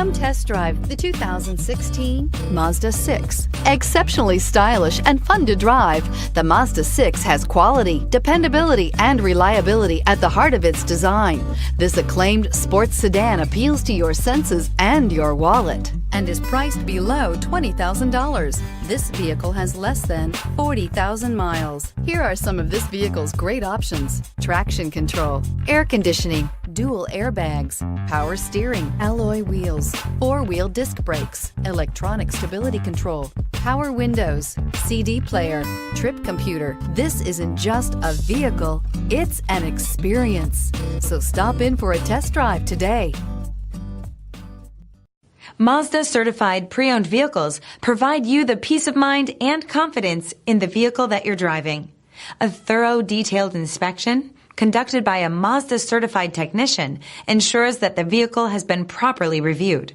Come test drive the 2016 Mazda 6. Exceptionally stylish and fun to drive, the Mazda 6 has quality, dependability, and reliability at the heart of its design. This acclaimed sports sedan appeals to your senses and your wallet and is priced below $20,000. This vehicle has less than 40,000 miles. Here are some of this vehicle's great options: traction control, air conditioning, dual airbags, power steering, alloy wheels, four-wheel disc brakes, electronic stability control, power windows, CD player, trip computer. This isn't just a vehicle, it's an experience. So stop in for a test drive today. Mazda certified pre-owned vehicles provide you the peace of mind and confidence in the vehicle that you're driving. A thorough, detailed inspection conducted by a Mazda certified technician ensures that the vehicle has been properly reviewed.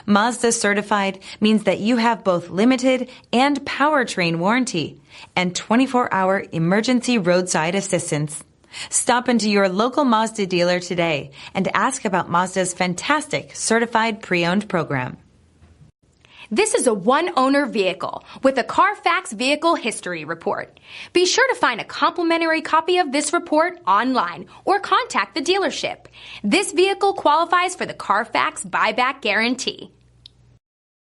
Mazda certified means that you have both limited and powertrain warranty and 24-hour emergency roadside assistance. Stop into your local Mazda dealer today and ask about Mazda's fantastic certified pre-owned program. This is a one-owner vehicle with a CARFAX Vehicle History Report. Be sure to find a complimentary copy of this report online or contact the dealership. This vehicle qualifies for the CARFAX Buyback Guarantee.